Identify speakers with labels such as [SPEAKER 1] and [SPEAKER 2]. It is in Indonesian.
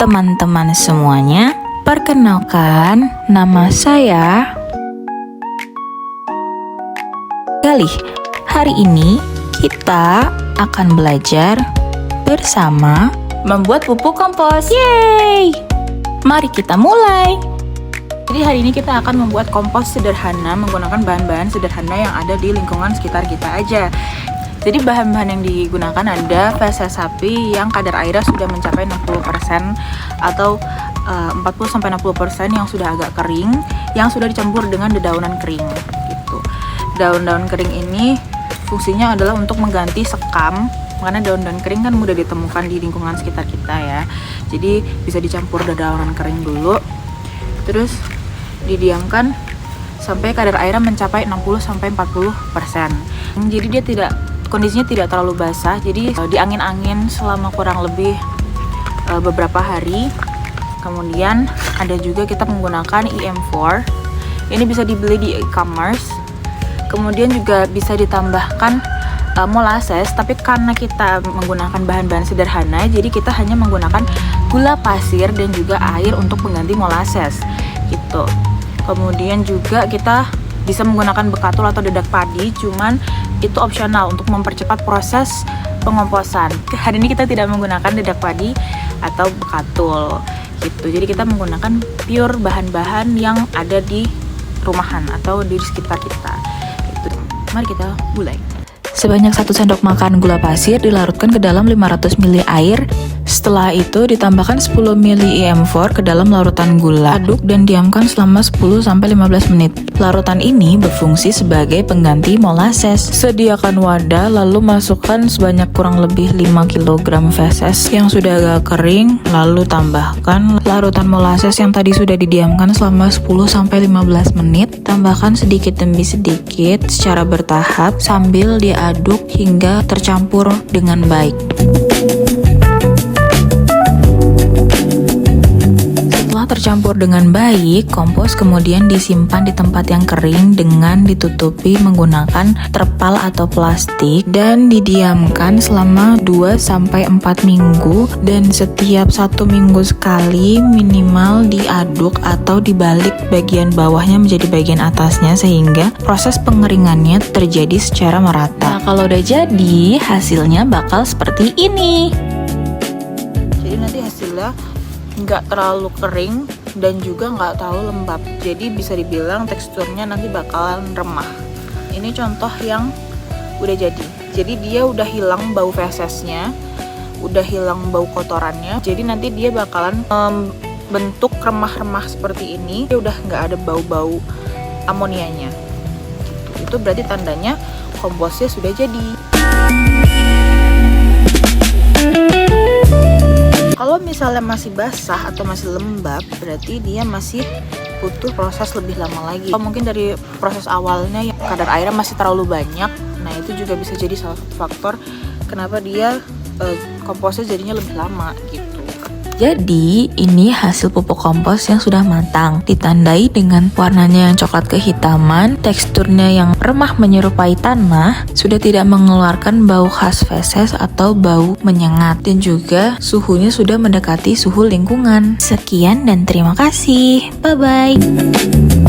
[SPEAKER 1] teman-teman semuanya. Perkenalkan, nama saya Galih. Hari ini kita akan belajar bersama membuat pupuk kompos. Yeay! Mari kita mulai. Jadi hari ini kita akan membuat kompos sederhana menggunakan bahan-bahan sederhana yang ada di lingkungan sekitar kita aja. Jadi bahan-bahan yang digunakan ada feses sapi yang kadar airnya sudah mencapai 60% atau 40-60% yang sudah agak kering, yang sudah dicampur dengan dedaunan kering gitu. Daun-daun kering ini fungsinya adalah untuk mengganti sekam, karena daun-daun kering kan mudah ditemukan di lingkungan sekitar kita ya. Jadi bisa dicampur dedaunan kering dulu, terus didiamkan sampai kadar airnya mencapai 60-40%. Jadi dia kondisinya tidak terlalu basah, jadi diangin-angin selama kurang lebih beberapa hari. Kemudian ada juga kita menggunakan EM4. Ini bisa dibeli di e-commerce. Kemudian juga bisa ditambahkan molasses, tapi karena kita menggunakan bahan-bahan sederhana, jadi kita hanya menggunakan gula pasir dan juga air untuk mengganti molasses gitu. Kemudian juga kita bisa menggunakan bekatul atau dedak padi, cuman itu opsional untuk mempercepat proses pengomposan. Hari ini kita tidak menggunakan dedak padi atau bekatul gitu. Jadi kita menggunakan pure bahan-bahan yang ada di rumahan atau di sekitar kita gitu. Mari kita mulai. Sebanyak 1 sendok makan gula pasir dilarutkan ke dalam 500 ml air. Setelah itu ditambahkan 10 ml EM4 ke dalam larutan gula. Aduk dan diamkan selama 10-15 menit. Larutan ini berfungsi sebagai pengganti molasses. Sediakan wadah lalu masukkan sebanyak kurang lebih 5 kg feses yang sudah agak kering, lalu tambahkan larutan molasses yang tadi sudah didiamkan selama 10-15 menit. Tambahkan sedikit demi sedikit secara bertahap sambil diaduk hingga tercampur dengan baik. Tercampur dengan baik, kompos kemudian disimpan di tempat yang kering dengan ditutupi menggunakan terpal atau plastik dan didiamkan selama 2-4 minggu, dan setiap 1 minggu sekali minimal diaduk atau dibalik bagian bawahnya menjadi bagian atasnya sehingga proses pengeringannya terjadi secara merata. Nah, kalau udah jadi, hasilnya bakal seperti ini. Jadi nanti hasilnya nggak terlalu kering dan juga nggak terlalu lembab, jadi bisa dibilang teksturnya nanti bakalan remah. Ini contoh yang udah jadi dia udah hilang bau fesesnya, udah hilang bau kotorannya, jadi nanti dia bakalan bentuk remah-remah seperti ini. Dia udah nggak ada bau-bau amonianya gitu. Itu berarti tandanya komposnya sudah jadi. Kalau misalnya masih basah atau masih lembab, berarti dia masih butuh proses lebih lama lagi. Atau mungkin dari proses awalnya yang kadar airnya masih terlalu banyak, nah itu juga bisa jadi salah satu faktor kenapa dia komposnya jadinya lebih lama gitu. Jadi ini hasil pupuk kompos yang sudah matang, ditandai dengan warnanya yang coklat kehitaman, teksturnya yang remah menyerupai tanah, sudah tidak mengeluarkan bau khas feses atau bau menyengat, dan juga suhunya sudah mendekati suhu lingkungan. Sekian dan terima kasih. Bye-bye.